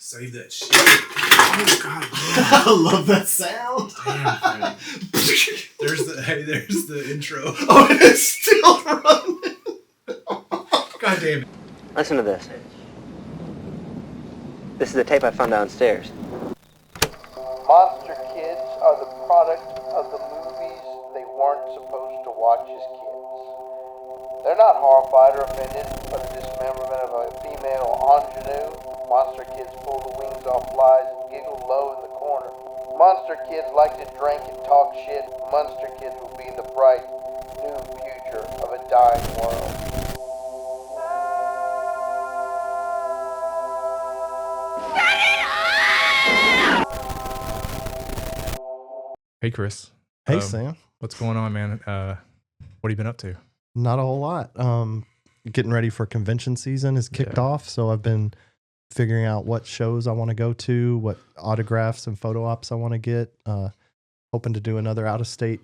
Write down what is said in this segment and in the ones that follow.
Save that shit. Oh, God. I love that sound. Damn, there's the intro. Oh, it is still running. God damn it. Listen to this. This is the tape I found downstairs. Monster kids are the product of the movies they weren't supposed to watch as kids. They're not horrified or offended by the dismemberment of a female ingenue. Monster kids pull the wings off flies and giggle low in the corner. Monster kids like to drink and talk shit. Monster kids will be the bright, new future of a dying world. Hey, Chris. Hey, Sam. What's going on, man? What have you been up to? Not a whole lot. Getting ready for convention season is kicked off, so I've been figuring out what shows I want to go to, what autographs and photo ops I want to get. Hoping to do another out-of-state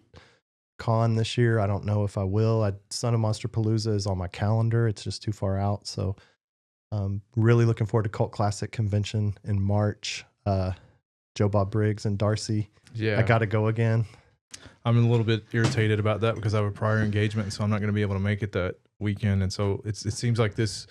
con this year. I don't know if I will. Son of Monsterpalooza is on my calendar. It's just too far out, so really looking forward to Cult Classic Convention in March. Joe Bob Briggs and Darcy. Yeah. I got to go again. I'm a little bit irritated about that because I have a prior engagement, so I'm not going to be able to make it that weekend. And so it seems like this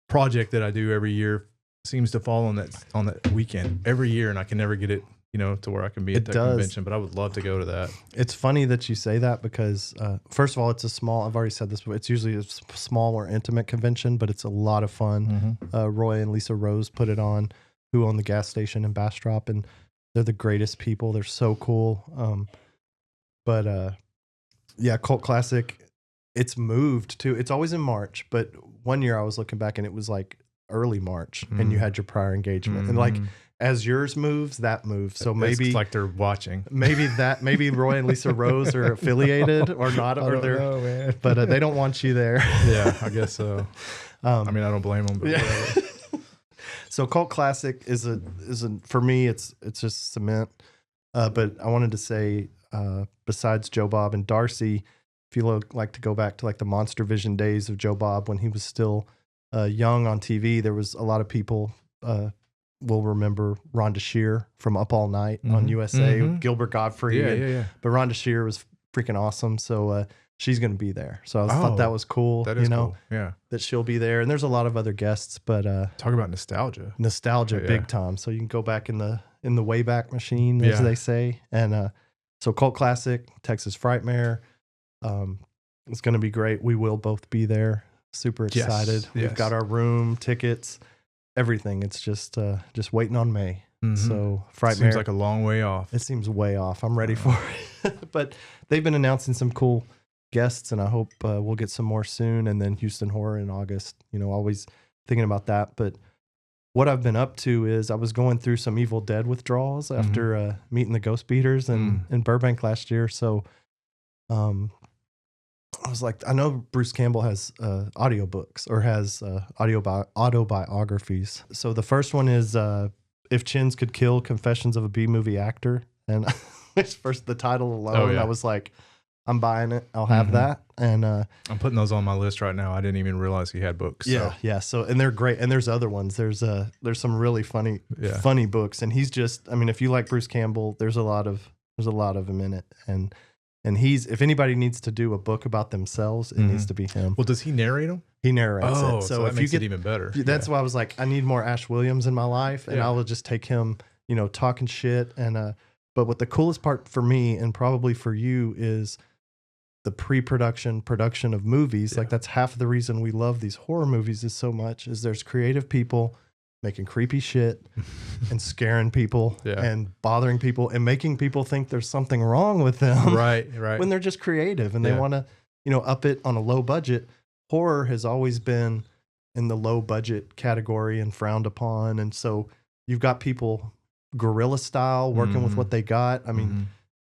project that I do every year seems to fall on that weekend every year, and I can never get it, to where I can be at that convention. But I would love to go to that. It's funny that you say that because, first of all, it's a small. I've already said this, but it's usually a small or intimate convention, but it's a lot of fun. Mm-hmm. Roy and Lisa Rose put it on, who own the gas station in Bastrop, and they're the greatest people. They're so cool. Yeah, Cult Classic, it's moved to, it's always in March, but one year I was looking back and it was like early March and you had your prior engagement. And like, as yours moves, that moves. So maybe it's like they're watching. Maybe Roy and Lisa Rose are affiliated or not, or they're, but they don't want you there. Yeah, I guess so. I don't blame them, but whatever. So Cult Classic is for me, it's just cement. But I wanted to say, besides Joe Bob and Darcy, if you like to go back to like the Monster Vision days of Joe Bob when he was still young on TV, there was a lot of people will remember Rhonda Shear from Up All Night on USA, Gilbert Godfrey. Yeah. But Rhonda Shear was freaking awesome. So she's going to be there. So I thought that was cool. That is cool. Yeah. That she'll be there. And there's a lot of other guests, but talk about nostalgia. Big time. So you can go back in the Wayback Machine, as they say. And so Cult Classic, Texas Frightmare. It's going to be great. We will both be there. Super excited. Yes. We've got our room, tickets, everything. It's just waiting on May. So Frightmare seems like a long way off. It seems way off. I'm ready for it. But they've been announcing some cool guests, and I hope we'll get some more soon. And then Houston Horror in August. Always thinking about that. But what I've been up to is I was going through some Evil Dead withdrawals after meeting the Ghost Beaters in Burbank last year. So I was like, I know Bruce Campbell has audiobooks or has autobiographies. So the first one is If Chins Could Kill, Confessions of a B-Movie Actor. And first the title alone, I was like, I'm buying it. I'll have that. And I'm putting those on my list right now. I didn't even realize he had books. Yeah. So and they're great. And there's other ones. There's some really funny books. And he's just, if you like Bruce Campbell, there's a lot of him in it. And he's, if anybody needs to do a book about themselves, it needs to be him. Well, does he narrate them? He narrates it. So if makes it even better. That's why I was like, I need more Ash Williams in my life, and I will just take him, talking shit. And but what the coolest part for me, and probably for you, is the production of movies. Like that's half of the reason we love these horror movies is so much. Is there's creative people making creepy shit and scaring people and bothering people and making people think there's something wrong with them. Right. When they're just creative and they want to, up it on a low budget. Horror has always been in the low budget category and frowned upon. And so you've got people guerrilla style working with what they got.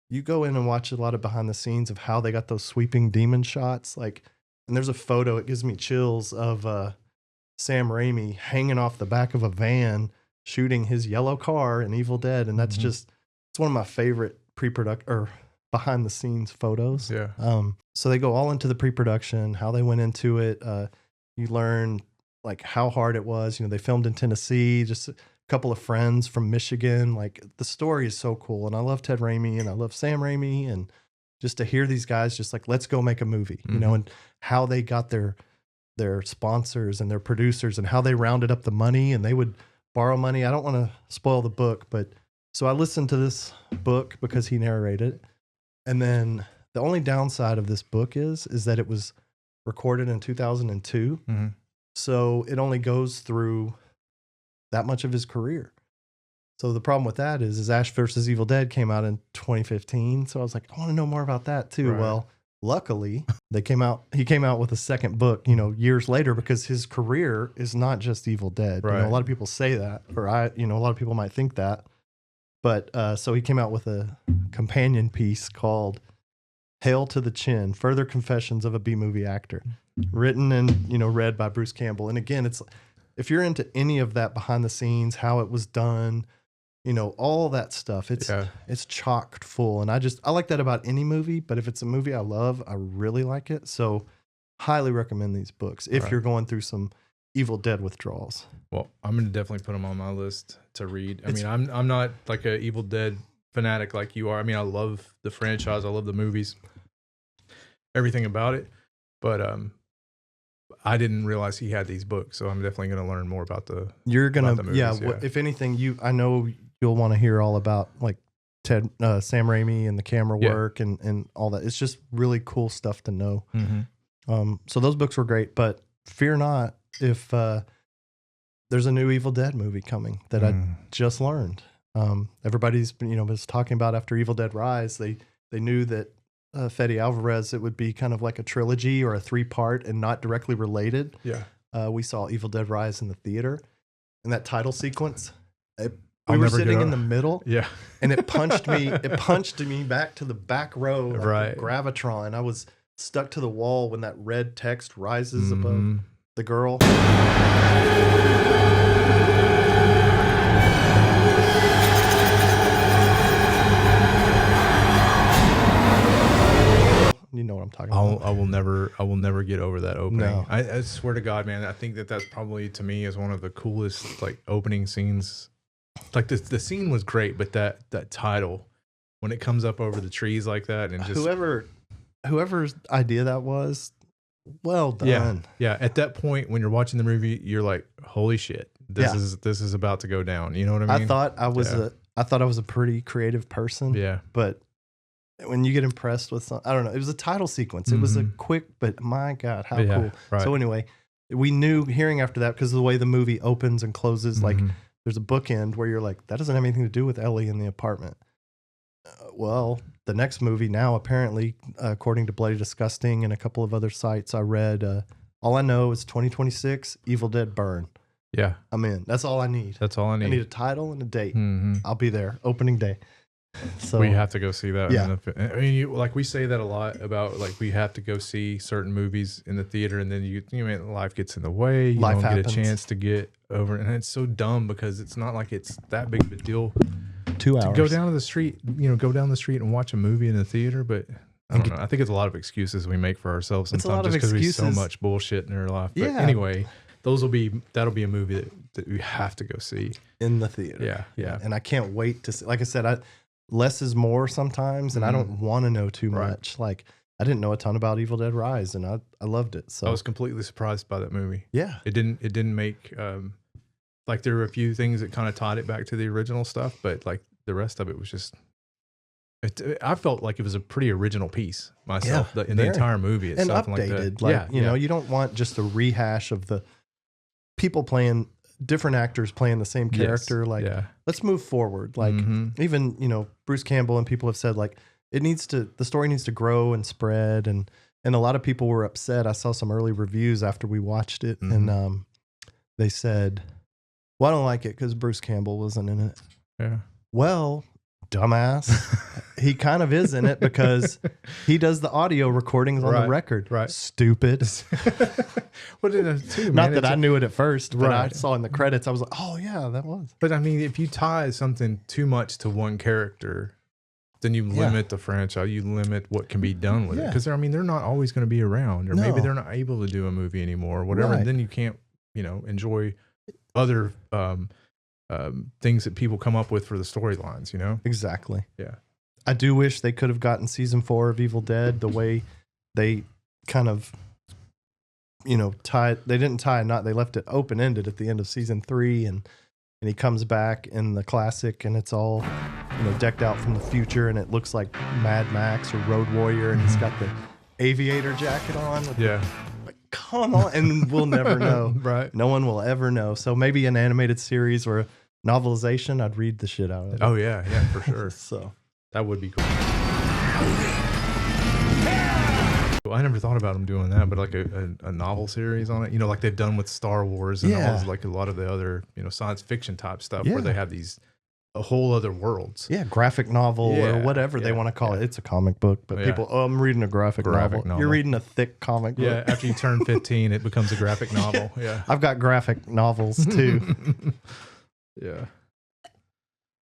You go in and watch a lot of behind the scenes of how they got those sweeping demon shots. And there's a photo, it gives me chills, of Sam Raimi hanging off the back of a van shooting his yellow car in Evil Dead. And that's it's one of my favorite behind the scenes photos. Yeah. So they go all into the pre-production, how they went into it. You learn like how hard it was. They filmed in Tennessee, just a couple of friends from Michigan. Like the story is so cool. And I love Ted Raimi and I love Sam Raimi. And just to hear these guys just like, let's go make a movie, and how they got their sponsors and their producers and how they rounded up the money and they would borrow money. I don't want to spoil the book, but so I listened to this book because he narrated it. And then the only downside of this book is that it was recorded in 2002. So it only goes through that much of his career. So the problem with that is Ash versus Evil Dead came out in 2015. So I was like, I want to know more about that too. Right. Well, luckily he came out with a second book, years later, because his career is not just Evil Dead. Right. A lot of people say that, or a lot of people might think that, but, so he came out with a companion piece called Hail to the Chin, Further Confessions of a B-Movie Actor, written and, read by Bruce Campbell. And again, it's, if you're into any of that behind the scenes, how it was done, all that stuff, it's chocked full. And I like that about any movie, but if it's a movie I love, I really like it. So highly recommend these books if you're going through some Evil Dead withdrawals. Well, I'm going to definitely put them on my list to read. I mean, I'm not like a Evil Dead fanatic like you are. I mean, I love the franchise. I love the movies, everything about it. But I didn't realize he had these books. So I'm definitely going to learn more about the movies. If anything, I know you'll want to hear all about like Sam Raimi and the camera work and all that. It's just really cool stuff to know. So those books were great, but fear not if there's a new Evil Dead movie coming that I just learned. Everybody's was talking about after Evil Dead Rise, they knew that Fede Alvarez, it would be kind of like a trilogy or a 3-part and not directly related. Yeah. We saw Evil Dead Rise in the theater, and that title sequence, we were sitting in the middle. Yeah. And it punched me back to the back row of the Gravitron. I was stuck to the wall when that red text rises above the girl. You know what I'm talking about. I will never get over that opening. No. I swear to God, man, I think that's probably, to me, is one of the coolest like opening scenes. Like the scene was great, but that title, when it comes up over the trees like that, and just whoever's idea that was, well done. Yeah. At that point, when you're watching the movie, you're like, holy shit, this is about to go down. You know what I mean? I thought I was a pretty creative person. Yeah. But when you get impressed with something, I don't know, it was a title sequence. It was a quick, but my God, how cool. Right. So anyway, we knew hearing after that, because of the way the movie opens and closes, like there's a bookend where you're like, that doesn't have anything to do with Ellie in the apartment. Well, the next movie now, apparently, according to Bloody Disgusting and a couple of other sites I read, all I know is 2026, Evil Dead Burn. Yeah. I'm in. That's all I need. That's all I need. I need a title and a date. I'll be there. Opening day. So we have to go see that. Yeah. I mean, like we say that a lot about, like, we have to go see certain movies in the theater, and then life gets in the way. You don't get a chance to get over it. And it's so dumb because it's not like it's that big of a deal 2 hours to go down to the street, go down the street and watch a movie in the theater. But I don't know. I think it's a lot of excuses we make for ourselves sometimes just because we have so much bullshit in our life. But anyway, that'll be a movie that we have to go see in the theater. Yeah. And I can't wait to see. Like I said, less is more sometimes, and I don't want to know too much. Like, I didn't know a ton about Evil Dead Rise, and I loved it. So I was completely surprised by that movie. Yeah. It didn't make like, there were a few things that kind of tied it back to the original stuff, but like the rest of it was just I felt like it was a pretty original piece myself in the entire movie itself, and updated. Like that. You don't want just a rehash of the people playing different actors playing the same character. Let's move forward. Like even, Bruce Campbell and people have said, like, the story needs to grow and spread. And a lot of people were upset. I saw some early reviews after we watched it, and they said, well, I don't like it because Bruce Campbell wasn't in it. Yeah. Well, dumbass, he kind of is in it because he does the audio recordings on the record. Right. Stupid. What did it too, Not that I knew it at first, but I saw in the credits, I was like, oh yeah, that was. But I mean, if you tie something too much to one character, then you limit the franchise. You limit what can be done with it. Because they're not always going to be around, or maybe they're not able to do a movie anymore, or whatever. And then you can't enjoy other things that people come up with for the storylines, Exactly. Yeah. I do wish they could have gotten season 4 of Evil Dead the way they kind of, they didn't tie a knot. They left it open-ended at the end of season 3, and he comes back in the classic, and it's all, decked out from the future, and it looks like Mad Max or Road Warrior, and he's got the aviator jacket on. Yeah. Like, come on. And we'll never know. Right. No one will ever know. So maybe an animated series or a novelization, I'd read the shit out of it. Oh, yeah, for sure. So that would be cool. Well, I never thought about them doing that, but like a novel series on it, like they've done with Star Wars and all, like a lot of the other, science fiction type stuff where they have these a whole other worlds. Yeah, graphic novel or whatever they want to call it. It's a comic book, but people, I'm reading a graphic novel. You're reading a thick comic book. Yeah, after you turn 15, it becomes a graphic novel. Yeah. I've got graphic novels too. Yeah.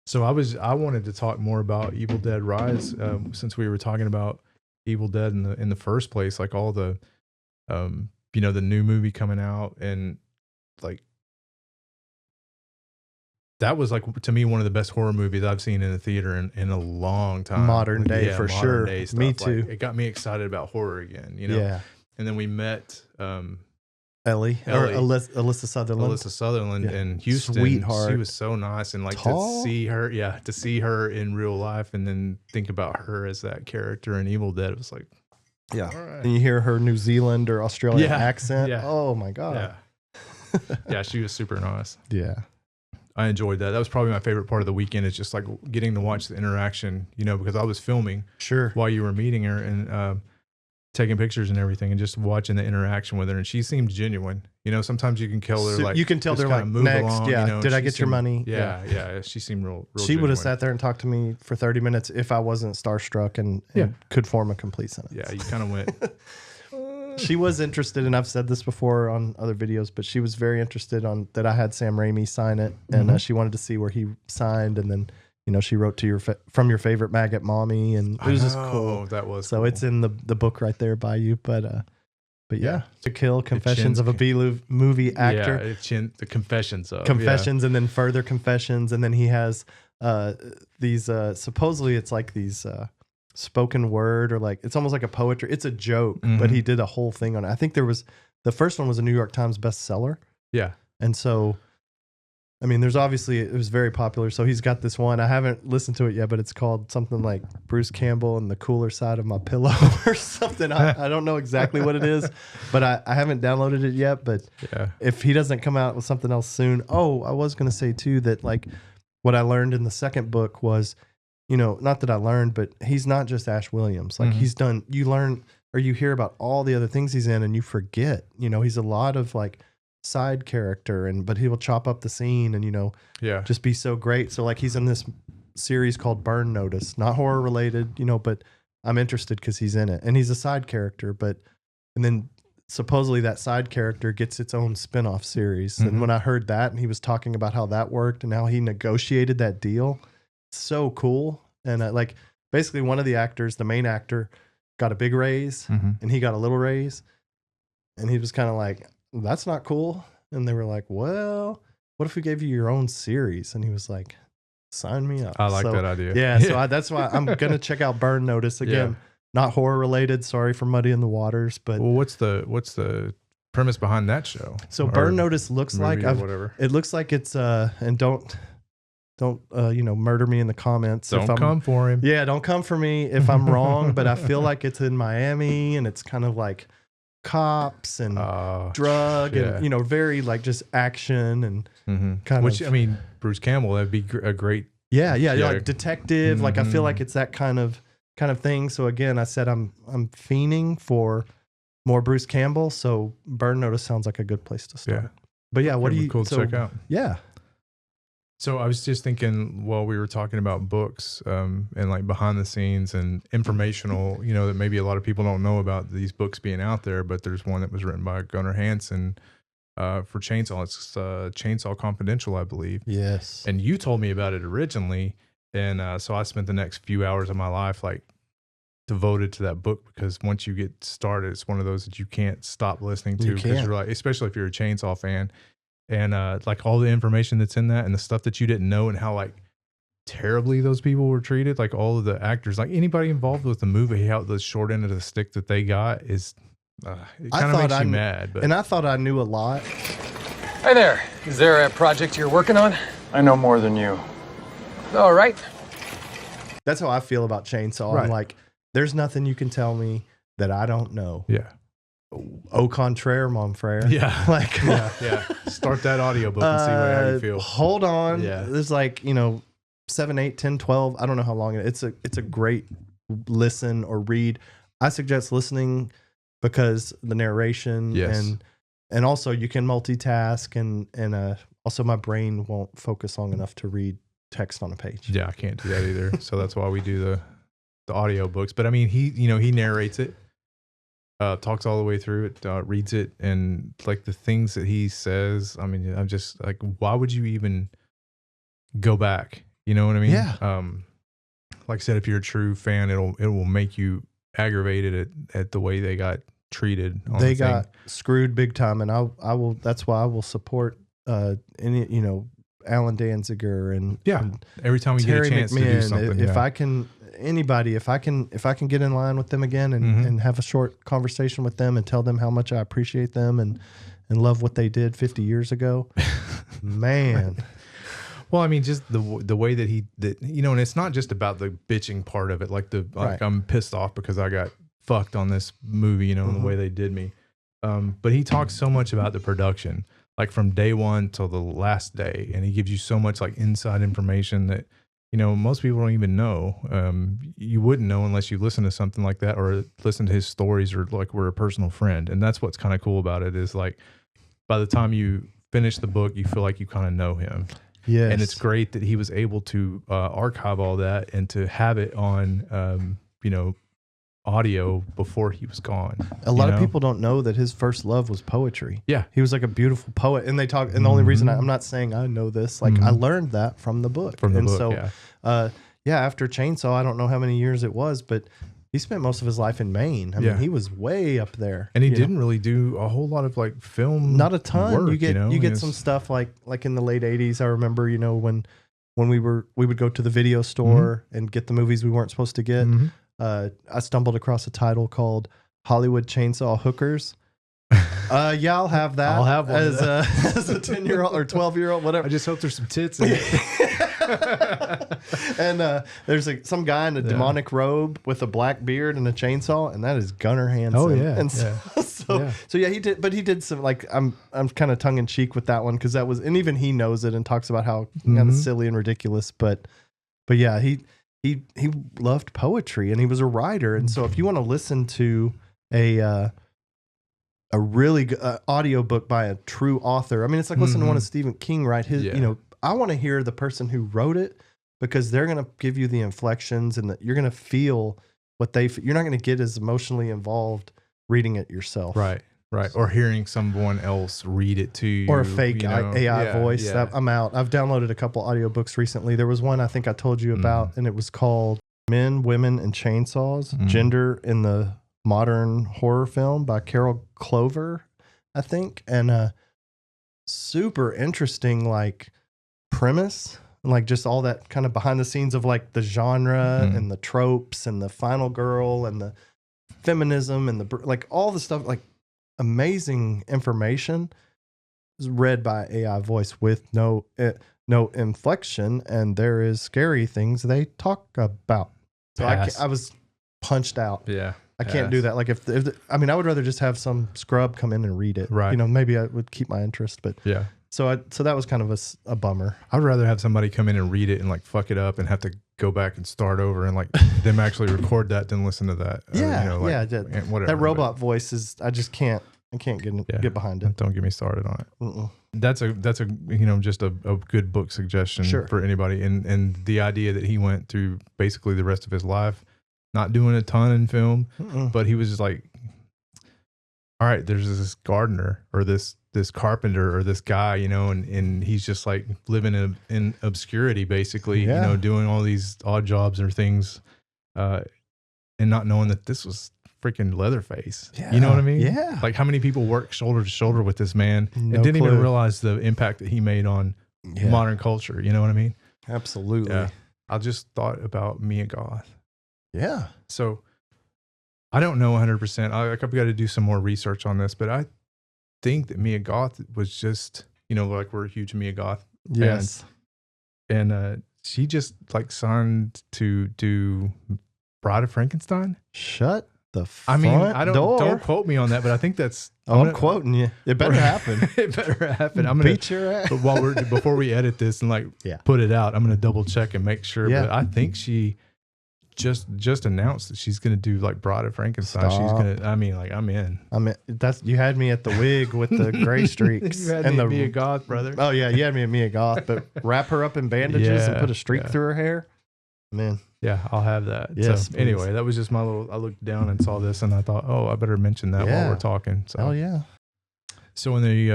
So I wanted to talk more about Evil Dead Rise, since we were talking about Evil Dead in the first place, like all the the new movie coming out, and like that was like, to me, one of the best horror movies I've seen in the theater in a long time. Modern day, for sure. Me too. Like, it got me excited about horror again, Yeah. And then we met Ellie. Or Alyssa Sutherland. in Houston. Sweetheart. She was so nice, and like Tall? to see her in real life, and then think about her as that character in Evil Dead. It was like, yeah. all right. And you hear her New Zealand or Australian accent. Yeah. Oh my God. Yeah. Yeah, she was super nice. Yeah. I enjoyed that. That was probably my favorite part of the weekend, is just like getting to watch the interaction, because I was filming while you were meeting her, and taking pictures and everything, and just watching the interaction with her. And she seemed genuine. Sometimes you can tell they're like, you can tell they're like, next, along, did I get your money? Yeah. She seemed real she would have sat there and talked to me for 30 minutes if I wasn't starstruck and could form a complete sentence. Yeah, you kind of went. She was interested, and I've said this before on other videos, but she was very interested on that I had Sam Raimi sign it, and she wanted to see where he signed, and then she wrote to from your favorite maggot mommy, and it was just cool. That was so cool. It's in the book right there by you, but yeah, To Kill, Confessions of a B-movie actor. Yeah, the Confessions of and then further confessions, and then he has these supposedly it's like these spoken word, or like it's almost like a poetry. It's a joke, but he did a whole thing on it. I think the first one was a New York Times bestseller. Yeah, and so. I mean, there's obviously, it was very popular. So he's got this one. I haven't listened to it yet, but it's called something like Bruce Campbell and the Cooler Side of My Pillow or something. I don't know exactly what it is, but I haven't downloaded it yet. But if he doesn't come out with something else soon. Oh, I was going to say too, that like what I learned in the second book was, not that I learned, but he's not just Ash Williams. Like you learn, or you hear about all the other things he's in, and you forget, he's a lot of like side character, but he will chop up the scene and just be so great. So like he's in this series called Burn Notice, not horror related, but I'm interested because he's in it, and he's a side character. And then supposedly that side character gets its own spin-off series. And when I heard that, and he was talking about how that worked and how he negotiated that deal, so cool. And like basically one of the actors, the main actor, got a big raise and he got a little raise, and he was kind of like, that's not cool. And they were like, well, what if we gave you your own series? And he was like, sign me up. I like that idea. Yeah. So that's why I'm going to check out Burn Notice again. Not horror related. Sorry for muddying the waters, but what's the premise behind that show? So Burn Notice looks like it looks like it's and don't murder me in the comments. Don't come for him. Yeah. Don't come for me if I'm wrong, but I feel like it's in Miami, and it's kind of like cops and drug and very like just action and kind of. I mean, Bruce Campbell, that'd be a great. Yeah, like detective. Like I feel like it's that kind of thing. So again, I said I'm fiending for more Bruce Campbell. So Burn Notice sounds like a good place to start. Yeah. But yeah, what do you? Cool to check out. Yeah. So I was just thinking while we were talking about books and like behind the scenes and informational, that maybe a lot of people don't know about these books being out there, but there's one that was written by Gunnar Hansen for Chainsaw. It's Chainsaw Confidential, I believe. Yes. And you told me about it originally. And so I spent the next few hours of my life like devoted to that book because once you get started, it's one of those that you can't stop listening to You because can't. you're like, especially if you're a Chainsaw fan, and like all the information that's in that and the stuff that you didn't know and how like terribly those people were treated, like all of the actors, like anybody involved with the movie, how the short end of the stick that they got is, it kind of makes you mad. But And I thought I knew a lot. Hi there. Is there a project you're working on? I know more than you. All right. That's how I feel about Chainsaw. Right. I'm like, there's nothing you can tell me that I don't know. yeah, Au contraire, mon frere. yeah, Like, yeah. Start that audiobook and see how you feel. Hold on. Yeah. There's like, 7, 8, 10, 12. I don't know how long it's a great listen or read. I suggest listening because the narration Yes. and also you can multitask and also my brain won't focus long enough to read text on a page. Yeah, I can't do that either. So that's why we do the audio books. But I mean, he narrates it, talks all the way through it, reads it, and like the things that he says. I mean, I'm just like, why would you even go back? You know what I mean? Yeah. Like I said, if you're a true fan, it will make you aggravated at the way they got treated. They got screwed big time, and I will. That's why I will support any Alan Danziger and Every time we Terry get a chance to do McMahon. something, If I can, anybody, if I can get in line with them again and have a short conversation with them and tell them how much I appreciate them and love what they did 50 years ago, man. Well, I mean, just the way that and it's not just about the bitching part of it. Like Right. I'm pissed off because I got fucked on this movie, and the way they did me. But he talks so much about the production, like from day one till the last day, and he gives you so much like inside information that most people don't even know. You wouldn't know unless you listen to something like that or listen to his stories or like we're a personal friend. And that's what's kind of cool about it is like by the time you finish the book, you feel like you kind of know him. Yes. And it's great that he was able to archive all that and to have it on, audio before he was gone. A lot of people don't know that his first love was poetry. Yeah. He was like a beautiful poet. And they talk, and the only reason I'm not saying I know this, like I learned that from the book. After Chainsaw, I don't know how many years it was, but he spent most of his life in Maine. I mean, he was way up there. And he didn't really do a whole lot of like film. Not a ton. Work, you get some stuff like in the late 80s. I remember, when we would go to the video store and get the movies we weren't supposed to get. I stumbled across a title called Hollywood Chainsaw Hookers. I'll have that. I'll have one as a 10-year-old or 12-year-old, whatever. I just hope there's some tits in it. And there's some guy in a demonic robe with a black beard and a chainsaw, and that is Gunnar Hansen. Oh yeah. And so he did, but he did some like I'm kind of tongue in cheek with that one because that was, and even he knows it and talks about how kind of silly and ridiculous, but yeah, he loved poetry and he was a writer, and so if you want to listen to a really good audiobook by a true author, I mean, it's like listening to one of Stephen King write his. I want to hear the person who wrote it because they're going to give you the inflections and you're going to feel what you're not going to get as emotionally involved reading it yourself. Right. Or hearing someone else read it to you. Or a fake AI voice. That I'm out. I've downloaded a couple audiobooks recently. There was one I think I told you about, and it was called Men, Women, and Chainsaws, Gender in the Modern Horror Film by Carol Clover, I think. And super interesting, like, premise. And like just all that kind of behind the scenes of like the genre and the tropes and the final girl and the feminism and the like all the stuff, like amazing information is read by AI voice with no inflection, and there is scary things they talk about. So I was punched out. Yeah. I can't do that. Like if I mean, I would rather just have some scrub come in and read it. Right. Maybe I would keep my interest, but yeah. So that was kind of a bummer. I'd rather have somebody come in and read it and like fuck it up and have to go back and start over and like them actually record that, then listen to that. Whatever. That robot voice is, I just can't. I can't get behind it. Don't get me started on it. That's a just a good book suggestion for anybody. And the idea that he went through basically the rest of his life not doing a ton in film, but he was just like, all right, there's this gardener or this carpenter or this guy, and he's just like living in obscurity basically, doing all these odd jobs or things. and not knowing that this was freaking Leatherface. You know what I mean? Yeah. Like how many people work shoulder to shoulder with this man No and didn't even clue. realize the impact that he made on modern culture. You know what I mean? Absolutely. Yeah. I just thought about Mia Goth. Yeah. So I don't know 100%. I've got to do some more research on this, but I think that Mia Goth was just, you know, like we're huge Mia Goth Yes. fans. And she just like signed to do Bride of Frankenstein. Shut the I front mean, I door. don't quote me on that, but I think that's. I'm quoting you. It better happen. It better happen. I'm gonna beat your ass. But before we edit this and like put it out, I'm gonna double check and make sure. Yeah. But I think she just announced that she's gonna do like Bride of Frankenstein. She's gonna. I mean, like I'm in. I mean, you had me at the wig with the gray streaks. You had and me the be a goth, brother. Oh yeah, you had me at Mia Goth, but wrap her up in bandages and put a streak through her hair. Man. Yeah, I'll have that. Yes, so anyway, that was just my little. I looked down and saw this, and I thought, oh, I better mention that while we're talking. So. Oh yeah. So in the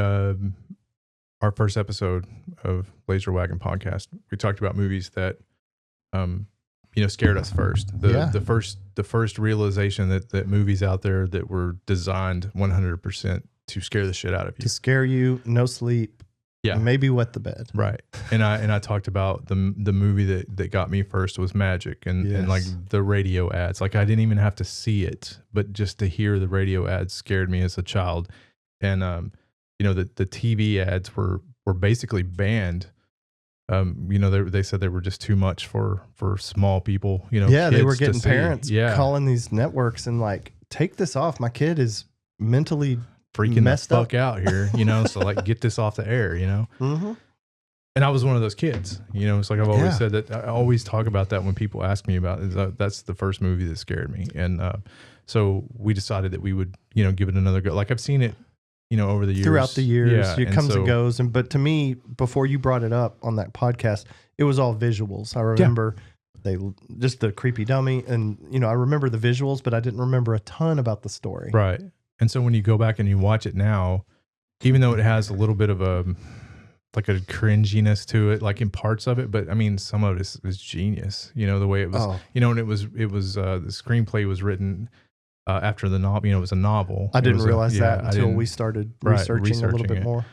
our first episode of Lazer Wagon podcast, we talked about movies that scared us first. The first realization that movies out there that were designed 100% to scare the shit out of you. To scare you, no sleep. Yeah. Maybe wet the bed. Right. And I talked about the movie that got me first was Magic and like the radio ads. Like I didn't even have to see it, but just to hear the radio ads scared me as a child. And the TV ads were basically banned. They said they were just too much for small people, Yeah, they were kids to getting see. parents calling these networks and like, take this off. My kid is mentally freaking messed the fuck up out here, so like get this off the air, Mm-hmm. And I was one of those kids, it's like I've always said that. I always talk about that when people ask me about it. That's the first movie that scared me. And so we decided that we would, give it another go. Like I've seen it, over the years. Throughout the years, it comes and goes. goes. But to me, before you brought it up on that podcast, it was all visuals. I remember they just the creepy dummy. And, I remember the visuals, but I didn't remember a ton about the story. Right. And so when you go back and you watch it now, even though it has a little bit of a cringiness to it, like in parts of it, but I mean, some of it is genius, the way it was, and it was the screenplay was written after the novel, it was a novel. I didn't realize that until we started researching a little bit more.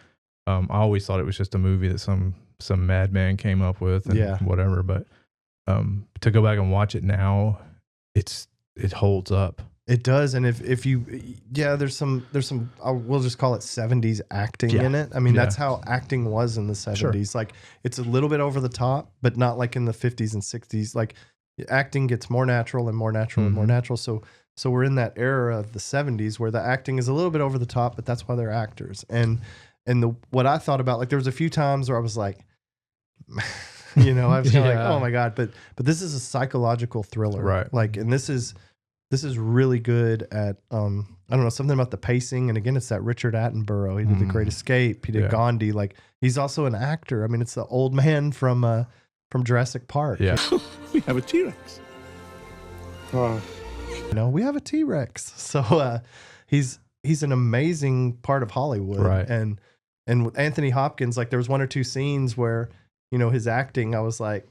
I always thought it was just a movie that some madman came up with and whatever. But to go back and watch it now, it holds up. It does. And if you, there's some, we'll just call it 70s acting in it. I mean, that's how acting was in the 70s. Sure. Like it's a little bit over the top, but not like in the 50s and 60s. Like acting gets more natural and more natural and more natural. So we're in that era of the 70s where the acting is a little bit over the top, but that's why they're actors. And what I thought about, like there was a few times where I was like, I was kind of like, oh my God, but this is a psychological thriller. Right. Like, and this is really good at, I don't know, something about the pacing. And again, it's that Richard Attenborough. He did The Great Escape. He did Gandhi. Like he's also an actor. I mean, it's the old man from Jurassic Park. Yeah. We have a T-Rex. We have a T-Rex. So he's an amazing part of Hollywood. Right. And with Anthony Hopkins, like there was one or two scenes where, his acting, I was like,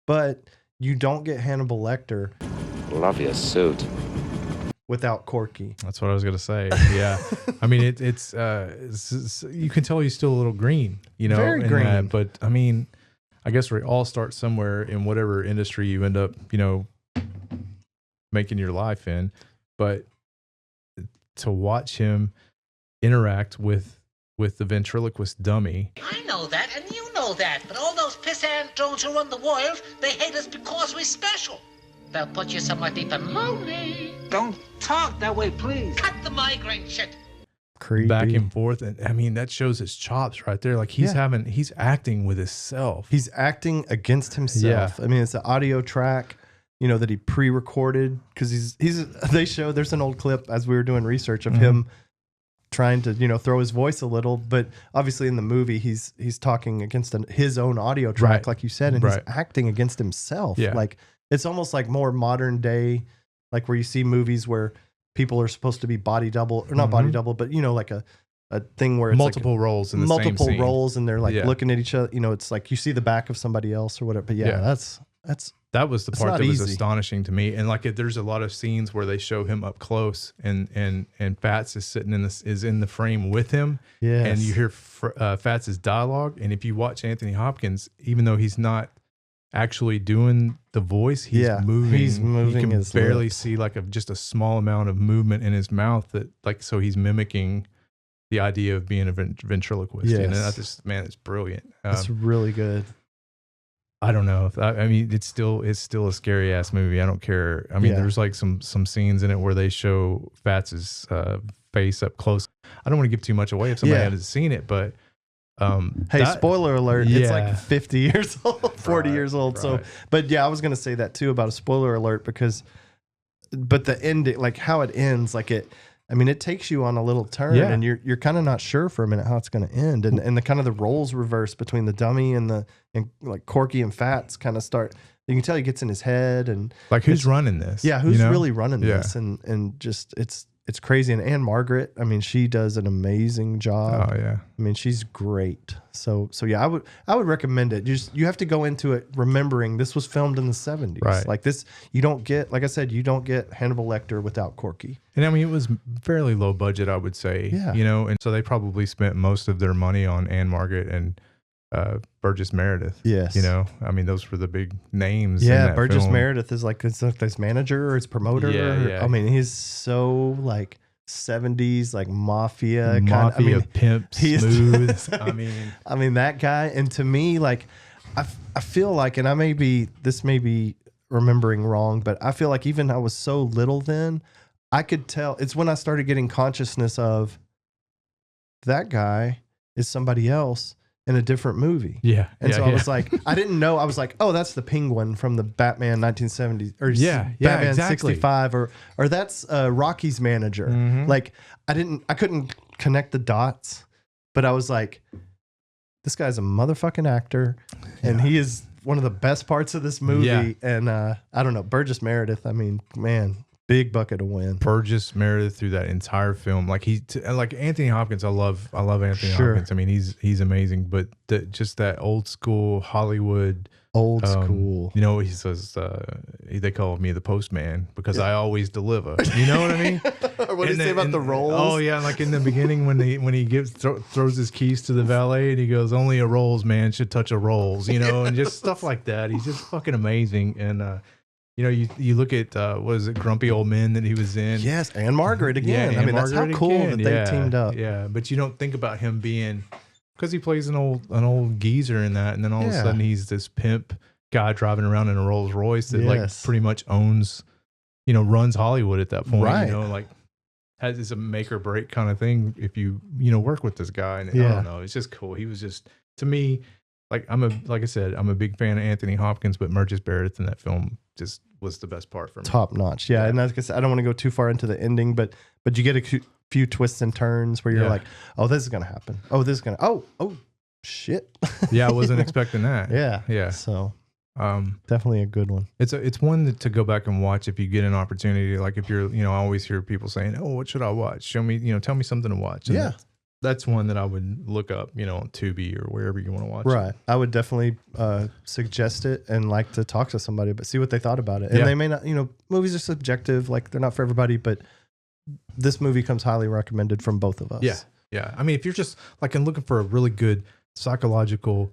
but you don't get Hannibal Lecter. Love your suit. Without Corky. That's what I was going to say. Yeah. I mean, it's you can tell he's still a little green, Very green. But I mean, I guess we all start somewhere in whatever industry you end up, making your life in. But to watch him interact with the ventriloquist dummy. I know that, and you know that. But all those pissant drones who run the world, they hate us because we're special. They'll put you somewhere deep and lonely. Don't talk that way, please. Cut the migraine shit. Creepy. Back and forth. And I mean, that shows his chops right there. Like he's acting with himself. He's acting against himself. Yeah. I mean, it's an audio track, that he pre-recorded because there's an old clip as we were doing research of him trying to, throw his voice a little, but obviously in the movie, he's talking against his own audio track, like you said, and he's acting against himself. Yeah. Like it's almost like more modern day, like where you see movies where people are supposed to be body double or not body double, but like a thing where it's multiple roles in the same scene. Multiple roles and they're like looking at each other, it's like you see the back of somebody else or whatever. But that's That was the It's part not that was easy. astonishing to me. And like, there's a lot of scenes where they show him up close, and Fats is sitting in the frame with him, Yes. and you hear Fats' dialogue. And if you watch Anthony Hopkins, even though he's not actually doing the voice, he's moving. He's moving. You can his barely lips. see like just a small amount of movement in his mouth. That like, so he's mimicking the idea of being a ventriloquist. Yes. And I just, man, it's brilliant. It's really good. I don't know. I mean, it's still a scary ass movie. I don't care. I mean, Yeah. there's like some scenes in it where they show Fats's face up close. I don't want to give too much away if somebody hasn't seen it, but hey, spoiler alert! It's like Yeah. 50 years old, 40 years old. So, but yeah, I was gonna say that too about a spoiler alert but the ending, like how it ends, like it. I mean, it takes you on a little turn, Yeah. and you're kind of not sure for a minute how it's going to end, and the kind of the roles reverse between the dummy and like Corky and Fats kind of start. You can tell he gets in his head, and like who's running this? yeah, who's you know? really running Yeah. this, and just it's crazy. And Anne Margaret, I mean, she does an amazing job. Oh yeah. I mean, she's great. So yeah, I would recommend it. You have to go into it remembering this was filmed in the 70s. Right. Like this, you don't get, like I said, you don't get Hannibal Lecter without Corky. And I mean, it was fairly low budget, I would say. Yeah. You know, and so they probably spent most of their money on Anne Margaret and Burgess Meredith. Yes. You know, I mean, those were the big names. in Yeah, that Burgess film. Meredith is like his manager or his promoter. Yeah. I mean, he's so like 70s, like mafia kind. I Mafia mean, pimp, he is- smooth. I mean, that guy. And to me, like, I feel like, and this may be remembering wrong, but I feel like even I was so little then, I could tell. It's when I started getting consciousness of that guy is somebody else in a different movie. yeah. And yeah, so yeah. I was like, I didn't know. I was like, oh, that's the Penguin from the Batman 1970s or Batman exactly. 65 or that's Rocky's manager. Mhm. Like I couldn't connect the dots, but I was like, this guy's a motherfucking actor and he is one of the best parts of this movie. Yeah. And I don't know, Burgess Meredith, I mean, man, big bucket of win. Burgess Meredith through that entire film, like like Anthony Hopkins. I love Anthony Sure. Hopkins. I mean, he's amazing, but just that old school Hollywood, Old school. You know, he says they call me the postman because I always deliver. You know what I mean? What did he say about the rolls? Oh yeah, like in the beginning when he throws his keys to the valet and he goes, "Only a rolls man should touch a rolls," you know, and just stuff like that. He's just fucking amazing. And you know, you look at what is it, Grumpy Old Men that he was in? Yes, and Margaret again. Yeah, I mean, and that's how Margaret cool again. that they teamed up. Yeah, but you don't think about him being, because he plays an old geezer in that, and then all of a Yeah. sudden he's this pimp guy driving around in a Rolls Royce that Yes. like pretty much owns, you know, runs Hollywood at that point. Right. You know, like is a make or break kind of thing if you work with this guy. And I Yeah. don't know, it's just cool. He was just, to me, like like I said, I'm a big fan of Anthony Hopkins, but Burgess Meredith in that film just was the best part for me. Top notch. Yeah. And like I said, I don't want to go too far into the ending, but you get a few twists and turns where you're Yeah. like, oh, this is gonna happen. Oh, this is gonna. Oh, shit. Yeah, I wasn't expecting that. Yeah. Yeah. So definitely a good one. It's one to go back and watch if you get an opportunity. Like if you're, I always hear people saying, "Oh, what should I watch? Show me, tell me something to watch." And Yeah. that's one that I would look up, on Tubi or wherever you want to watch. Right. I would definitely suggest it and like to talk to somebody, but see what they thought about it. And Yeah. they may not, movies are subjective, like they're not for everybody, but this movie comes highly recommended from both of us. Yeah, yeah. I mean, if you're just like looking for a really good psychological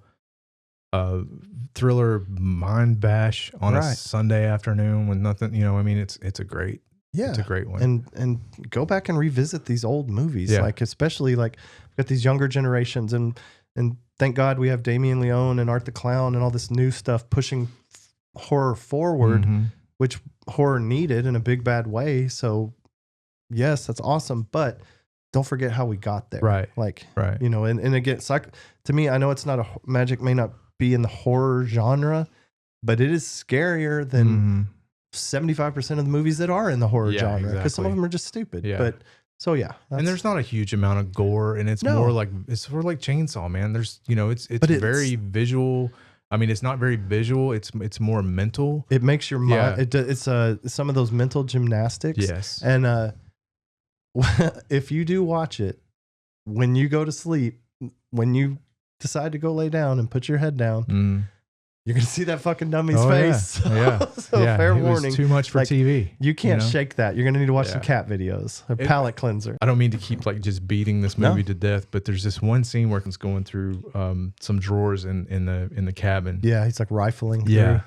thriller mind bash on a Right. Sunday afternoon with nothing, I mean, it's a great one. And go back and revisit these old movies, Yeah. like especially like we've got these younger generations, and thank God we have Damien Leone and Art the Clown and all this new stuff pushing horror forward, Mhm. which horror needed in a big bad way. So yes, that's awesome, but don't forget how we got there. Right. Like, Right. and again, to me, I know it's not magic may not be in the horror genre, but it is scarier than Mhm. 75% of the movies that are in the horror Yeah, genre, because some of exactly. them are just stupid. Yeah. But so yeah, And there's not a huge amount of gore, and it's No. more like Chainsaw Man. There's it's But it's- very visual. I mean, it's not very visual. It's more mental. it makes your mind. Yeah. It's some of those mental gymnastics. Yes. And if you do watch it, when you go to sleep, when you decide to go lay down and put your head down, Mm. you're gonna see that fucking dummy's Oh, face. Yeah. So Yeah. fair It was warning. too much for Like, TV. You can't know? shake that. You're gonna need to watch Yeah. some cat videos. A palate cleanser. I don't mean to keep like just beating this movie to death, but there's this one scene where it's going through some drawers in the cabin. Yeah, he's like rifling. Yeah. through.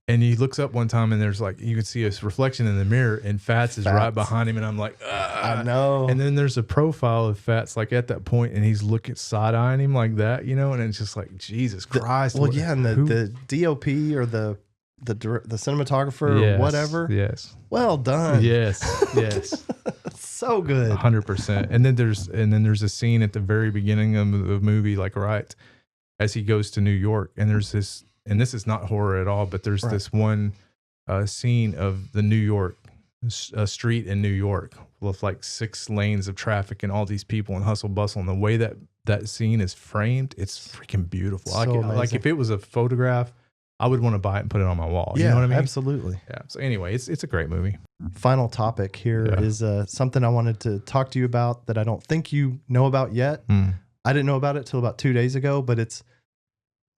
And he looks up one time and there's like, you can see his reflection in the mirror and Fats is right behind him. And I'm like, I know. And then there's a profile of Fats like at that point and he's looking side-eyeing him like that, you know? And it's just like, Jesus Christ. Well, yeah, and the DOP or the cinematographer or whatever. Yes. Well done. Yes. Yes. So good. 100%. And then there's a scene at the very beginning of the movie, like right as he goes to New York, and there's this, and this is not horror at all, but there's this one scene of the New York street in New York with like 6 lanes of traffic and all these people and hustle bustle, and the way that scene is framed, it's freaking beautiful. So Like if it was a photograph, I would want to buy it and put it on my wall. Yeah, You know what I mean? absolutely. Yeah. So anyway, it's a great movie. Final topic here is something I wanted to talk to you about that I don't think you know about yet. I didn't know about it till about 2 days ago, but it's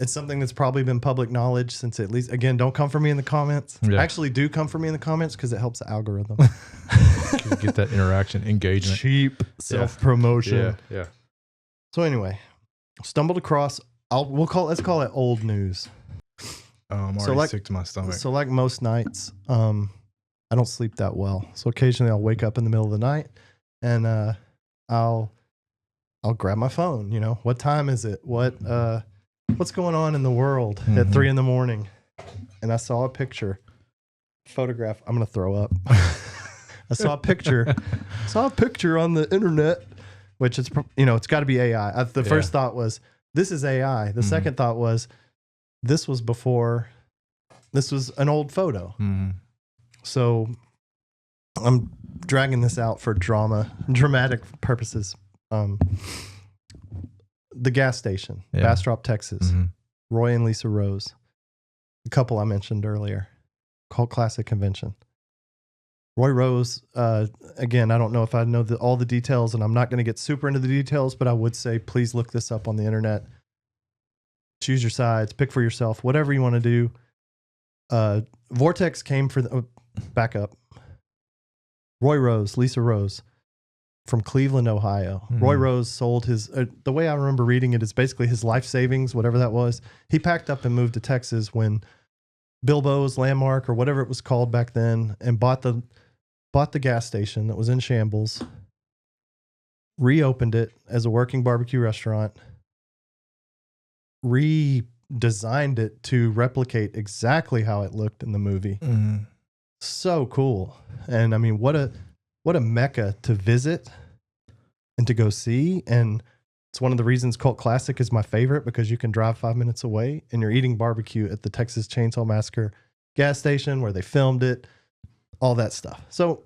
something that's probably been public knowledge since, at least, again, don't come for me in the comments. Yeah. Actually, do come for me in the comments because it helps the algorithm. Get that interaction, engagement. Cheap self-promotion. Yeah. So anyway, stumbled across, let's call it old news. I'm So already sick to my stomach. So like most nights, I don't sleep that well. So occasionally I'll wake up in the middle of the night and I'll grab my phone. You know, what time is it? What's going on in the world at 3 a.m? And I saw a photograph. I'm gonna throw up. I saw a picture on the internet, which is, it's got to be AI. The first thought was, this is AI. The second thought was, this was an old photo. So I'm dragging this out for dramatic purposes. The gas station, Bastrop, Texas. Roy and Lisa Rose, the couple I mentioned earlier, Cult Classic Convention. Roy Rose, again, I don't know if I know all the details, and I'm not going to get super into the details, but I would say please look this up on the internet. Choose your sides, pick for yourself, whatever you want to do. Vortex came for back up. Roy Rose, Lisa Rose, from Cleveland, Ohio. Roy Rose sold his, the way I remember reading it is basically his life savings, whatever that was. He packed up and moved to Texas when Bilbo's Landmark or whatever it was called back then, and bought the gas station that was in shambles, reopened it as a working barbecue restaurant, redesigned it to replicate exactly how it looked in the movie. So cool. And I mean, what a mecca to visit and to go see. And it's one of the reasons Cult Classic is my favorite, because you can drive 5 minutes away and you're eating barbecue at the Texas Chainsaw Massacre gas station where they filmed it, all that stuff. So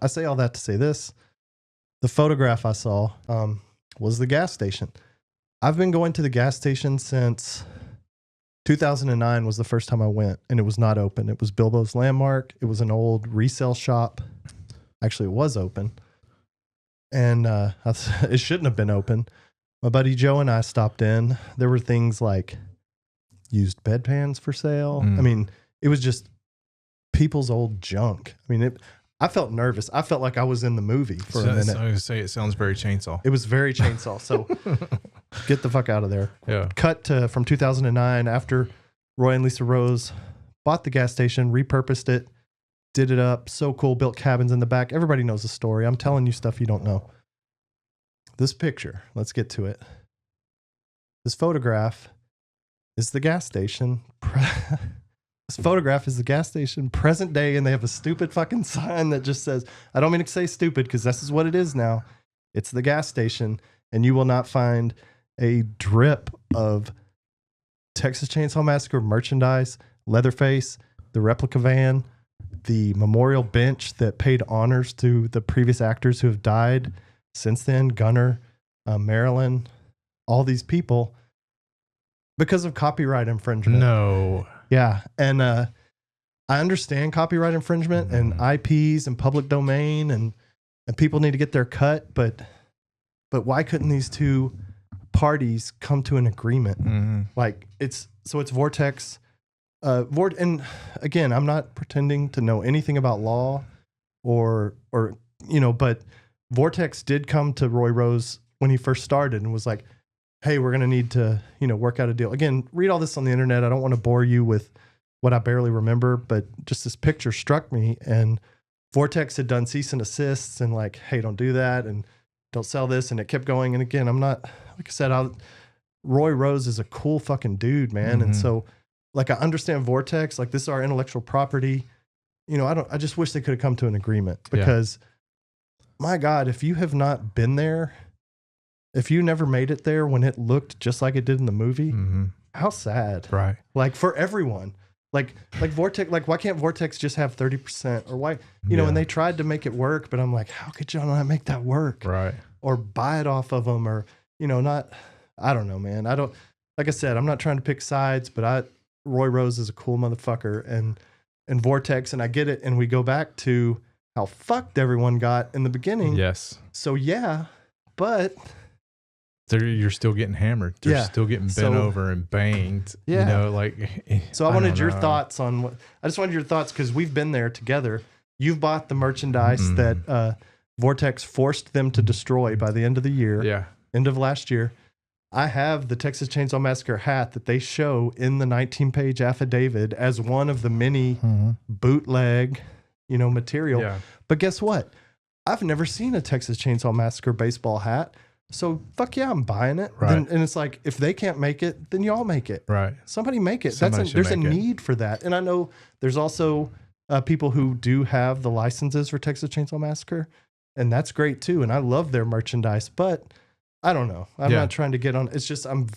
I say all that to say this. The photograph I saw was the gas station. I've been going to the gas station since 2009 was the first time I went, and it was not open. It was Bilbo's Landmark. It was an old resale shop. Actually, it was open, and it shouldn't have been open. My buddy Joe and I stopped in. There were things like used bedpans for sale. I mean, it was just people's old junk. I mean, I felt nervous. I felt like I was in the movie for a minute. I was going to say, it sounds very Chainsaw. It was very Chainsaw. So get the fuck out of there. Yeah. Cut to from 2009 after Roy and Lisa Rose bought the gas station, repurposed it, did it up. So cool. Built cabins in the back. Everybody knows the story. I'm telling you stuff you don't know. This picture, let's get to it. This photograph is the gas station. This photograph is the gas station present day, and they have a stupid fucking sign that just says, I don't mean to say stupid because this is what it is now. It's the gas station, and you will not find a drip of Texas Chainsaw Massacre merchandise, Leatherface, the replica van, the memorial bench that paid honors to the previous actors who have died since then, Gunner, Marilyn, all these people, because of copyright infringement. No. Yeah. And I understand copyright infringement and IPs and public domain, and people need to get their cut, but why couldn't these two parties come to an agreement? Like it's Vortex And again, I'm not pretending to know anything about law or but Vortex did come to Roy Rose when he first started and was like, hey, we're going to need to, work out a deal. Again, read all this on the internet. I don't want to bore you with what I barely remember, but just this picture struck me, and Vortex had done cease and assists and like, hey, don't do that and don't sell this. And it kept going. And again, I'm not, like I said, Roy Rose is a cool fucking dude, man. Mm-hmm. And so like, I understand Vortex, like this is our intellectual property. I just wish they could have come to an agreement because my God, if you have not been there, if you never made it there when it looked just like it did in the movie, how sad. Right. Like for everyone, like Vortex, like why can't Vortex just have 30% or why, and they tried to make it work, but I'm like, how could y'all not make that work? Right. Or buy it off of them or, I don't know, man. Like I said, I'm not trying to pick sides, but Roy Rose is a cool motherfucker and Vortex, and I get it. And we go back to how fucked everyone got in the beginning. Yes. So yeah, but you're still getting hammered. They're still getting bent over and banged. Yeah. So I wanted your thoughts on I just wanted your thoughts because we've been there together. You've bought the merchandise that Vortex forced them to destroy by the end of the year. Yeah. End of last year. I have the Texas Chainsaw Massacre hat that they show in the 19-page affidavit as one of the many bootleg, material. Yeah. But guess what? I've never seen a Texas Chainsaw Massacre baseball hat. So fuck yeah, I'm buying it. Right. And it's like, if they can't make it, then y'all make it. Right. Somebody make it. Somebody There's a make it. need for that. And I know there's also people who do have the licenses for Texas Chainsaw Massacre, and that's great too. And I love their merchandise, but I don't know. I'm not trying to get on. It's just I'm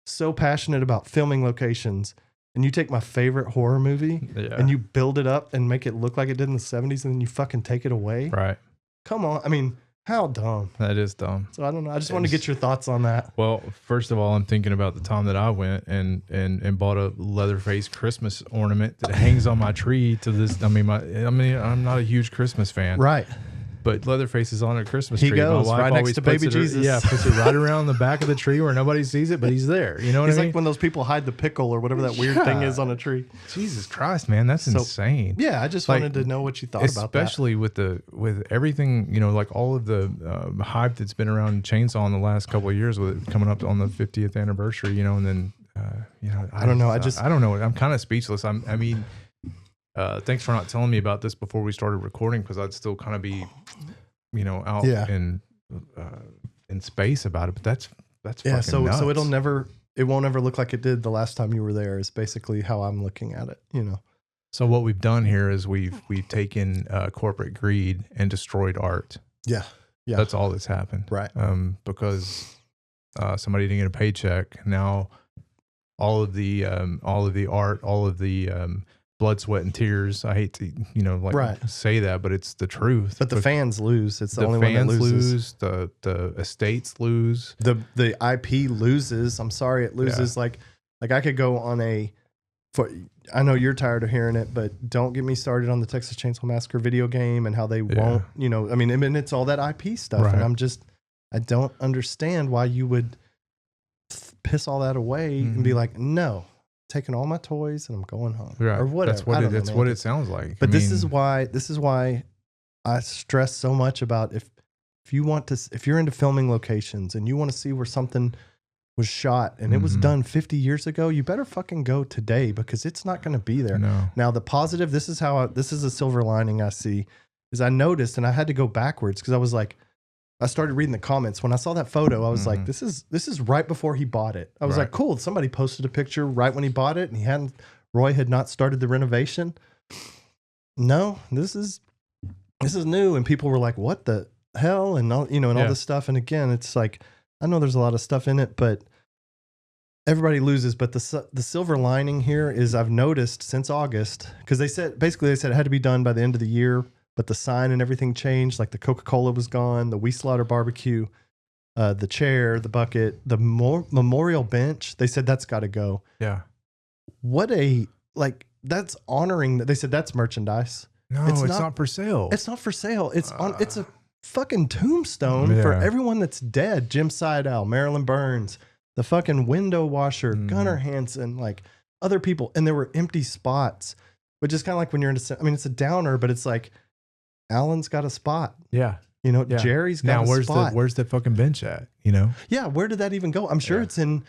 so passionate about filming locations. And you take my favorite horror movie and you build it up and make it look like it did in the 70s, and then you fucking take it away. Right. Come on. I mean, how dumb. That is dumb. So I don't know. I just want to get your thoughts on that. Well, first of all, I'm thinking about the time that I went and bought a Leatherface Christmas ornament that hangs on my tree to this. I'm not a huge Christmas fan. Right. But Leatherface is on a Christmas He tree. goes My wife right next always to puts baby it, Jesus. Yeah, puts it right around the back of the tree where nobody sees it, but he's there. You know what He's I mean? like when those people hide the pickle or whatever that weird thing is on a tree. Jesus Christ, man, that's insane. Yeah, I just wanted to know what you thought about that. Especially with everything, like all of the hype that's been around Chainsaw in the last couple of years with it coming up on the 50th anniversary, and then I don't know. I don't know. I'm kind of speechless. Thanks for not telling me about this before we started recording, because I'd still kind of be out in space about it, but that's fucking nuts. So it won't ever look like it did the last time you were there is basically how I'm looking at it, So what we've done here is we've taken corporate greed and destroyed art. Yeah. That's all that's happened. Right. Because somebody didn't get a paycheck. Now all of the art, all of the blood, sweat, and tears. I hate to, say that, but it's the truth. But the fans lose. It's the only one that loses. The estates lose. The IP loses. I'm sorry, it loses. Yeah. Like I could go on I know you're tired of hearing it, but don't get me started on the Texas Chainsaw Massacre video game and how they won't, it's all that IP stuff. Right. And I don't understand why you would piss all that away and be like, no. Taking all my toys and I'm going home, right. or whatever. That's what it sounds like. But this is why I stress so much about if you're into filming locations and you want to see where something was shot and it was done 50 years ago, you better fucking go today, because it's not going to be there. No. Now the positive, this is a silver lining I see, is I noticed, and I had to go backwards because I started reading the comments. When I saw that photo, I was like, this is right before he bought it. I was like, cool. Somebody posted a picture right when he bought it, and Roy had not started the renovation. No, this is new. And people were like, what the hell? And all, all this stuff. And again, it's like, I know there's a lot of stuff in it, but everybody loses. But the silver lining here is I've noticed since August, because they said it had to be done by the end of the year. But the sign and everything changed. Like the Coca-Cola was gone, the We Slaughter barbecue, the chair, the bucket, the memorial bench. They said that's got to go. Yeah. That's honoring that. They said that's merchandise. No, it's not for sale. It's not for sale. It's a fucking tombstone for everyone that's dead. Jim Seidel, Marilyn Burns, the fucking window washer, Gunnar Hansen. Like, other people, and there were empty spots, which is kind of like when you're in it's a downer, but it's like Alan's got a spot. Yeah. You know, Yeah. Jerry's got a spot. Where's the fucking bench at? You know? Yeah. Where did that even go? I'm sure it's in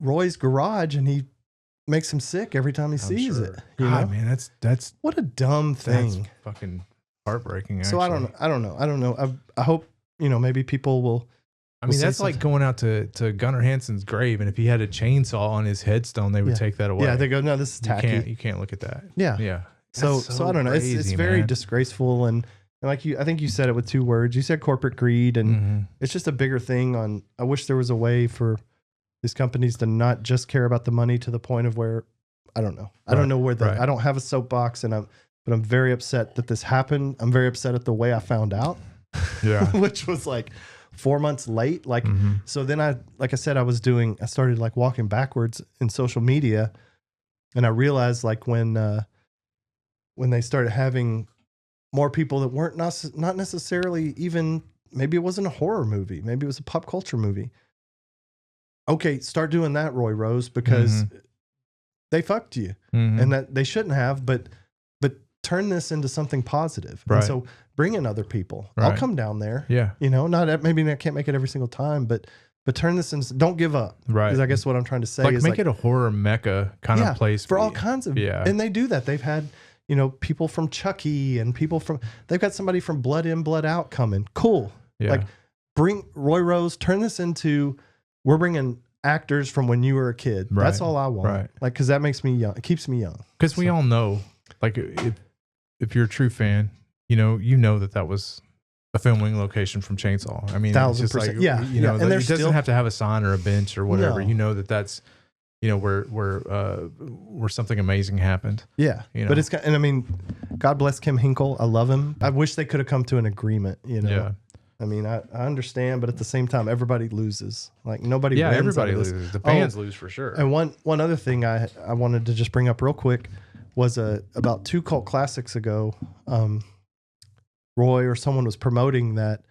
Roy's garage, and he makes him sick every time he sees it. You God, know? man, that's What a dumb thing. that's fucking heartbreaking. So I don't know. I hope, you know, maybe people will. I mean, that's like going out to Gunnar Hansen's grave, and if he had a chainsaw on his headstone, they would take that away. Yeah, they go, no, this is tacky. You can't look at that. Yeah. Yeah. So I don't know. It's crazy, very man. disgraceful, and like I think you said it with 2 words. You said corporate greed, and Mm-hmm. it's just a bigger thing. I wish there was a way for these companies to not just care about the money to the point of where I don't know. I don't know where right. I don't have a soapbox, but I'm very upset that this happened. I'm very upset at the way I found out. Yeah. Which was like 4 months late. Like, Mm-hmm. so then I started like walking backwards in social media, and I realized like when they started having more people that weren't not necessarily even, maybe it wasn't a horror movie, maybe it was a pop culture movie. Okay, start doing that, Roy Rose, because they fucked you, and that they shouldn't have, but turn this into something positive. Right. And so bring in other people. Right. I'll come down there. Yeah. You know, maybe I can't make it every single time, but turn this into, don't give up. Right. Because I guess what I'm trying to say Like is make it a horror mecca kind of place for all kinds of, and they do that. They've had, you know, people from Chucky and they've got somebody from Blood In, Blood Out coming. Cool. Yeah. Like bring Roy Rose, turn this into, we're bringing actors from when you were a kid. Right. That's all I want. Right. Like, cause that makes me young. It keeps me young. Because we all know, like, if you're a true fan, you know that was a filming location from Chainsaw. I mean, it's just 1000%. like, Yeah. you know, And it there's doesn't still, have to have a sign or a bench or whatever. No. You know that's, you know, where something amazing happened. yeah. You know? But it's, and I mean, God bless Kim Hinkle. I love him. I wish they could have come to an agreement, you know? Yeah. I mean, I understand, but at the same time, everybody loses. Like nobody Yeah, wins. everybody out of this. loses. The fans lose for sure. And one other thing I wanted to just bring up real quick was about 2 cult classics ago, Roy or someone was promoting that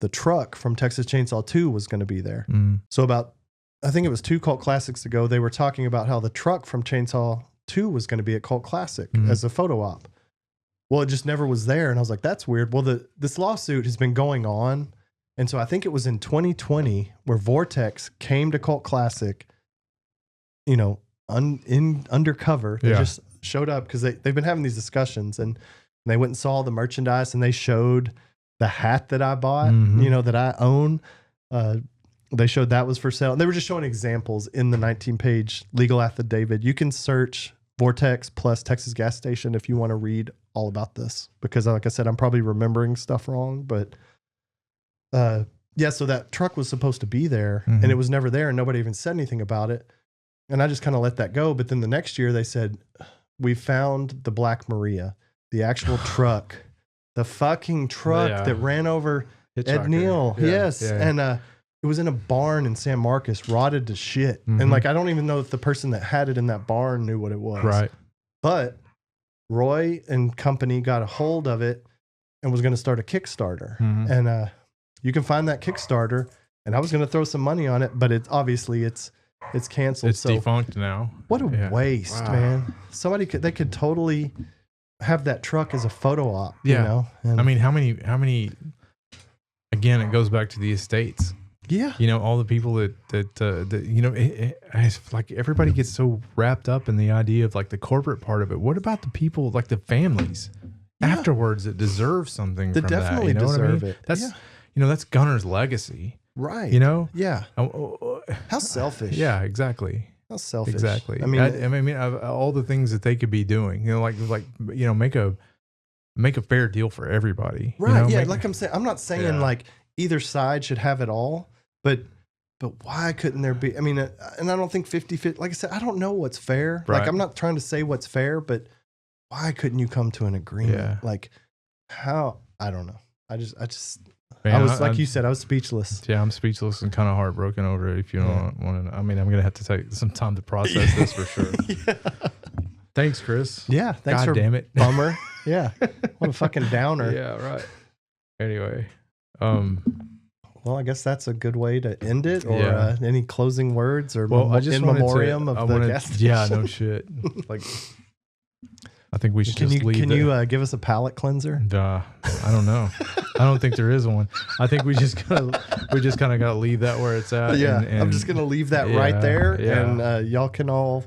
the truck from Texas Chainsaw 2 was going to be there. So I think it was 2 cult classics ago, they were talking about how the truck from Chainsaw 2 was going to be at Cult Classic as a photo op. Well, it just never was there. And I was like, that's weird. Well, this lawsuit has been going on. And so I think it was in 2020 where Vortex came to Cult Classic, you know, undercover. They just showed up because they've been having these discussions, and they went and saw the merchandise, and they showed the hat that I bought, you know, that I own. They showed that was for sale. And they were just showing examples in the 19-page legal affidavit. You can search Vortex plus Texas Gas Station if you want to read all about this, because like I said, I'm probably remembering stuff wrong, but yeah, so that truck was supposed to be there and it was never there, and nobody even said anything about it. And I just kind of let that go. But then the next year they said, we found the Black Maria, the actual truck, the fucking truck that ran over Ed Neal. Yeah. Yes. Yeah. And it was in a barn in San Marcos, rotted to shit. And like, I don't even know if the person that had it in that barn knew what it was. Right. But Roy and company got a hold of it and was going to start a Kickstarter. And you can find that Kickstarter. And I was going to throw some money on it, but it's canceled. It's defunct now. What a waste, man. They could totally have that truck as a photo op. Yeah. You know? And I mean, how many, again, it goes back to the estates. Yeah. You know, all the people that you know, it's like everybody gets so wrapped up in the idea of like the corporate part of it. What about the people, like the families afterwards that deserve something That from definitely that? You know deserve what I mean? it. That's, Yeah. you know, that's Gunner's legacy. Right. You know? Yeah. How selfish. Yeah, exactly. How selfish. Exactly. I mean, all the things that they could be doing, you know, like, you know, make a fair deal for everybody. right. You know? Yeah. Like I'm saying, I'm not saying like either side should have it all, but why couldn't there be, I mean, and I don't think 50-50, like I said, I don't know what's fair. Right. Like I'm not trying to say what's fair, but why couldn't you come to an agreement? Yeah. Like how, I don't know. I just, Man, I was, like you said, I was speechless. Yeah, I'm speechless and kind of heartbroken over it. If you don't want to, I mean, I'm going to have to take some time to process this for sure. Yeah. Thanks, Chris. Yeah. Thanks God damn it. Bummer. Yeah. What a fucking downer. Yeah, right. Anyway, Well, I guess that's a good way to end it. Or Yeah. any closing words or Well, I just in wanted memoriam to, of the gas station? Yeah, no shit. Like, I think we should just leave. Can you give us a palate cleanser? I don't know. I don't think there is one. I think we just kind of gotta leave that where it's at. Yeah, and I'm just gonna leave that right there, and y'all can all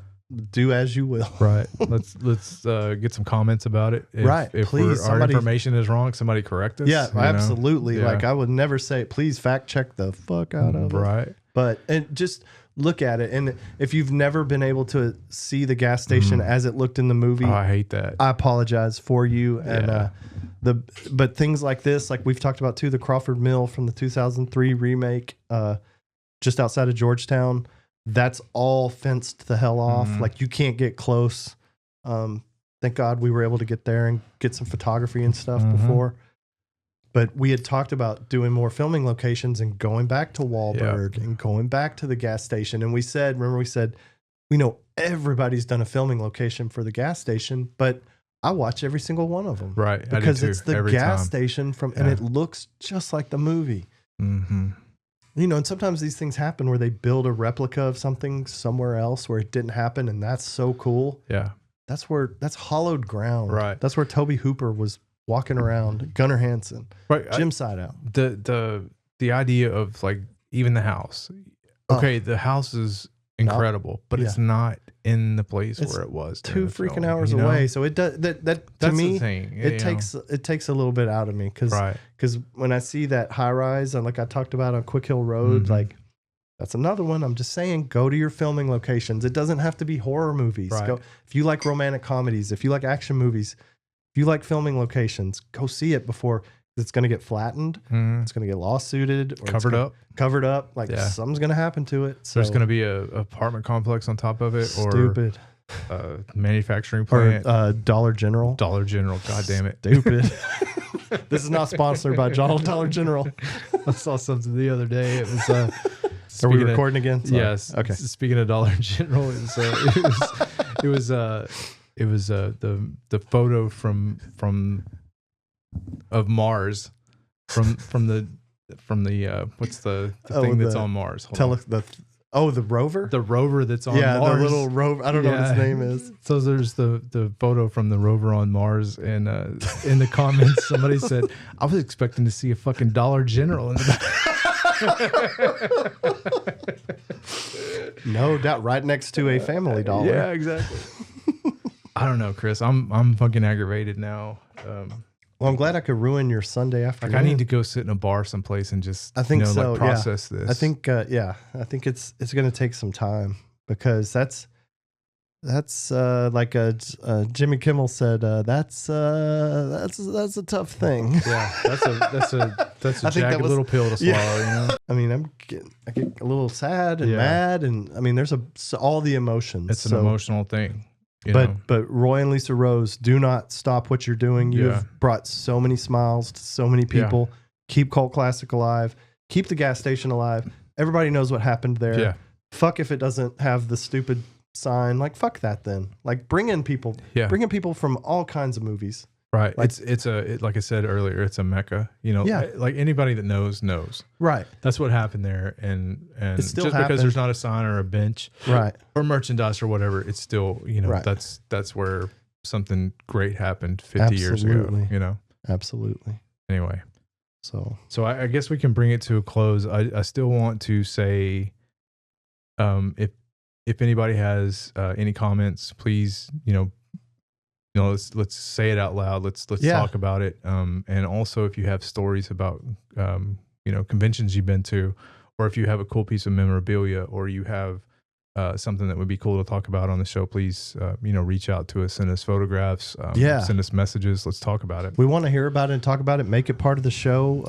do as you will. Right. Let's get some comments about it. If Please, our information is wrong, somebody correct us. Yeah, absolutely. Yeah. Like I would never say, please fact check the fuck out of it. Right. But and just look at it, and if you've never been able to see the gas station as it looked in the movie, I hate that. I apologize for you. And but things like this, like we've talked about too, the Crawford Mill from the 2003 remake, just outside of Georgetown, that's all fenced the hell off. Like you can't get close. Thank God we were able to get there and get some photography and stuff before. But we had talked about doing more filming locations and going back to Wahlberg and going back to the gas station. And we said, we know everybody's done a filming location for the gas station, but I watch every single one of them. Right. Because it's the gas time. station and it looks just like the movie. Mm-hmm. You know, and sometimes these things happen where they build a replica of something somewhere else where it didn't happen. And that's so cool. Yeah. That's hollowed ground. Right. That's where Toby Hooper was walking around, Gunnar Hansen, right. Jim Sideout. The idea of like even the house. Okay, the house is incredible, but it's not in the place where it was. 2 freaking hours away. So it does that to me. It takes a little bit out of me because when I see that high rise and like I talked about on Quick Hill Road, like that's another one. I'm just saying, go to your filming locations. It doesn't have to be horror movies. Right. Go if you like romantic comedies, if you like action movies. If you like filming locations, go see it before it's going to get flattened. It's going to get lawsuited. Or covered up. Like something's going to happen to it. So there's going to be a apartment complex on top of it. Stupid. Or manufacturing plant. Or Dollar General. Dollar General. God damn it. Stupid. This is not sponsored by Dollar General. I saw something the other day. It was... Are we recording again? Sorry. Yes. Okay. Speaking of Dollar General, it was the photo of Mars from the what's the thing that's on Mars? The rover? The rover that's on Mars. Yeah, the little rover. I don't know what his name is. So there's the photo from the rover on Mars, and in the comments somebody said, I was expecting to see a fucking Dollar General in the back. No doubt, right next to a Family Dollar. Yeah, exactly. I don't know, Chris. I'm fucking aggravated now. Well, I'm glad I could ruin your Sunday afternoon. Like I need to go sit in a bar someplace and just process this. I think I think it's going to take some time because that's like Jimmy Kimmel said. That's a tough thing. Yeah, that's a jagged little pill to swallow. Yeah. You know? I mean, I get a little sad and mad, and I mean, there's all the emotions. It's an emotional thing. But Roy and Lisa Rose, do not stop what you're doing. You've brought so many smiles to so many people. Yeah. Keep Cult Classic alive. Keep the gas station alive. Everybody knows what happened there. Yeah. Fuck if it doesn't have the stupid sign. Like fuck that then. Like bring in people. Yeah. Bring in people from all kinds of movies. Right. Like, like I said earlier, it's a mecca. You know, like anybody that knows. Right. That's what happened there. And just because there's not a sign or a bench, right, or merchandise or whatever, it's still, you know, that's where something great happened 50 years ago. You know? Absolutely. Anyway. So I guess we can bring it to a close. I still want to say, if anybody has any comments, please, let's say it out loud. Let's talk about it. And also if you have stories about, conventions you've been to, or if you have a cool piece of memorabilia, or you have something that would be cool to talk about on the show, please, reach out to us, send us photographs, send us messages. Let's talk about it. We want to hear about it and talk about it. Make it part of the show.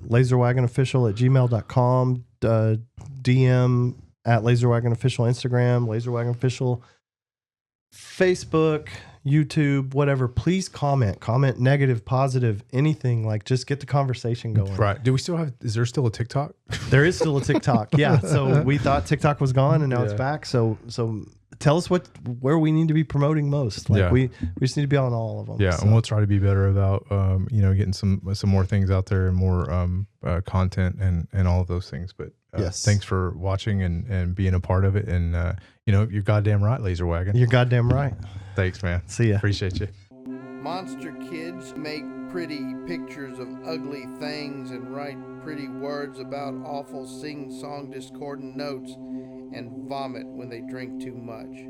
LazerWagonOfficial@gmail.com, DM at LazerWagonOfficial, Instagram, LazerWagonOfficial, Facebook, YouTube, whatever. Please comment negative, positive, anything. Like just get the conversation going. Right. Is there still a TikTok? There is still a TikTok. Yeah. So we thought TikTok was gone and now it's back. So tell us where we need to be promoting most. Like Yeah. we just need to be on all of them. Yeah, So, and we'll try to be better about getting some more things out there and more content and all of those things. But Yes. thanks for watching and being a part of it. And you're goddamn right, Laser Wagon. you're goddamn right. Thanks, man. See ya. Appreciate you. Monster kids make pretty pictures of ugly things and write pretty words about awful sing-song discordant notes and vomit when they drink too much.